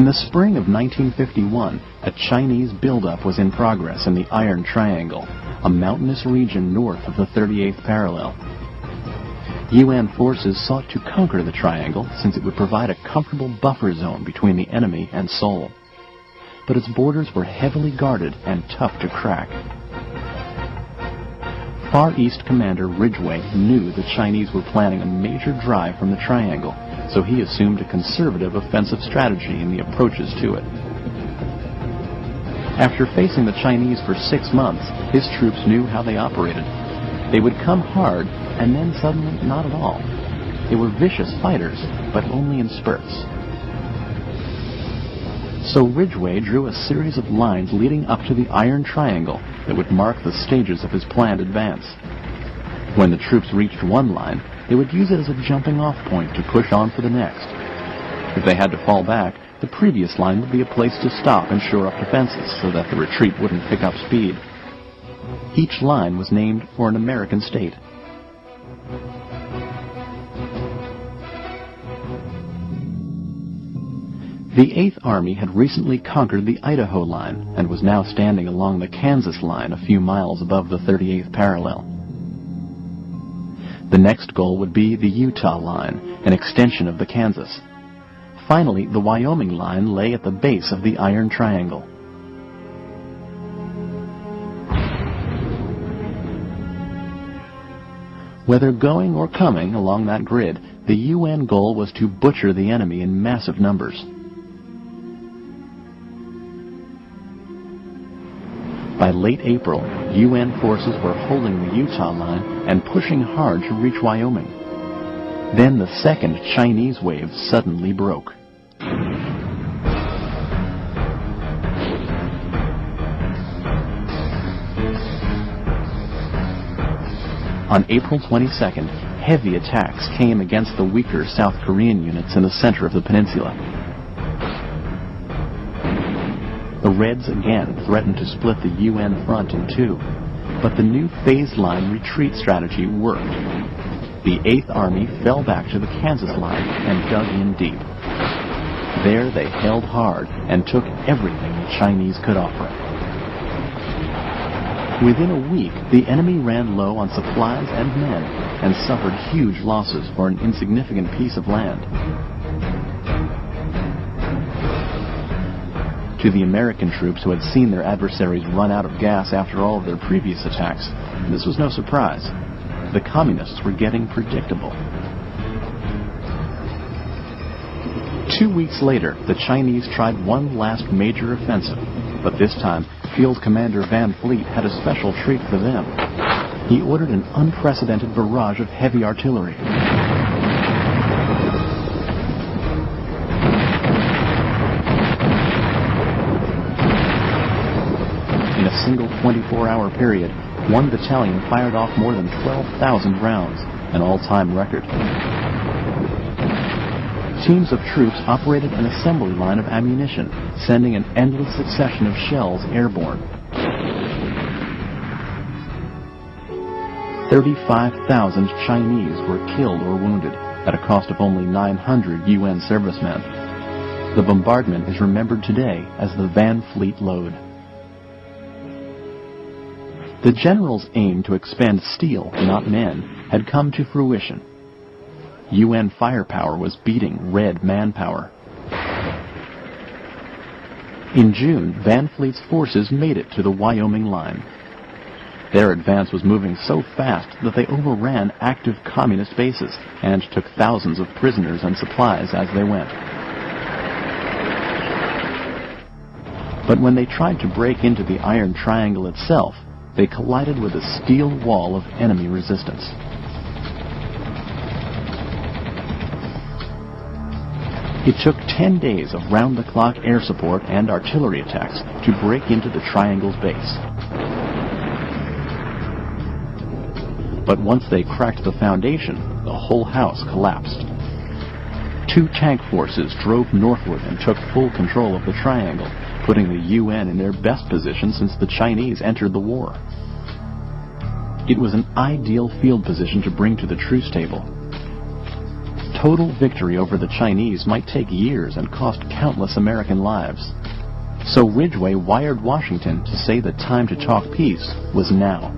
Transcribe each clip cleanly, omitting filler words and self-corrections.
In the spring of 1951, a Chinese buildup was in progress in the Iron Triangle, a mountainous region north of the 38th parallel. UN forces sought to conquer the triangle since it would provide a comfortable buffer zone between the enemy and Seoul. But its borders were heavily guarded and tough to crack. Far East Commander Ridgway knew the Chinese were planning a major drive from the triangle, so he assumed a conservative offensive strategy in the approaches to it. After facing the Chinese for 6 months, his troops knew how they operated. They would come hard, and then suddenly not at all. They were vicious fighters, but only in spurts. So Ridgway drew a series of lines leading up to the Iron Triangle that would mark the stages of his planned advance. When the troops reached one line, they would use it as a jumping-off point to push on for the next. If they had to fall back, the previous line would be a place to stop and shore up defenses so that the retreat wouldn't pick up speed. Each line was named for an American state. The 8th Army had recently conquered the Idaho line and was now standing along the Kansas line a few miles above the 38th parallel. The next goal would be the Utah line, an extension of the Kansas. Finally, the Wyoming line lay at the base of the Iron Triangle. Whether going or coming along that grid, the UN goal was to butcher the enemy in massive numbers. By late April, UN forces were holding the Utah line and pushing hard to reach Wyoming. Then the second Chinese wave suddenly broke. On April 22nd, heavy attacks came against the weaker South Korean units in the center of the peninsula. The Reds again threatened to split the UN front in two, but the new phased line retreat strategy worked. The 8th Army fell back to the Kansas line and dug in deep. There they held hard and took everything the Chinese could offer. Within a week, the enemy ran low on supplies and men and suffered huge losses for an insignificant piece of land. To the American troops who had seen their adversaries run out of gas after all of their previous attacks, this was no surprise. The communists were getting predictable. 2 weeks later, the Chinese tried one last major offensive, but this time, Field Commander Van Fleet had a special treat for them. He ordered an unprecedented barrage of heavy artillery. In a single 24-hour period, one battalion fired off more than 12,000 rounds, an all-time record. Teams of troops operated an assembly line of ammunition, sending an endless succession of shells airborne. 35,000 Chinese were killed or wounded, at a cost of only 900 UN servicemen. The bombardment is remembered today as the Van Fleet Load. The general's aim to expend steel, not men, had come to fruition. UN firepower was beating Red manpower. In June, Van Fleet's forces made it to the Wyoming line. Their advance was moving so fast that they overran active communist bases and took thousands of prisoners and supplies as they went. But when they tried to break into the Iron Triangle itself, they collided with a steel wall of enemy resistance. It took 10 days of round-the-clock air support and artillery attacks to break into the triangle's base. But once they cracked the foundation, the whole house collapsed. 2 tank forces drove northward and took full control of the triangle, putting the UN in their best position since the Chinese entered the war. It was an ideal field position to bring to the truce table. total victory over the Chinese might take years and cost countless American lives. So Ridgway wired Washington to say the time to talk peace was now.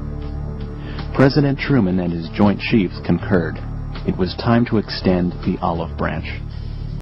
President Truman and his Joint Chiefs concurred. It was time to extend the olive branch.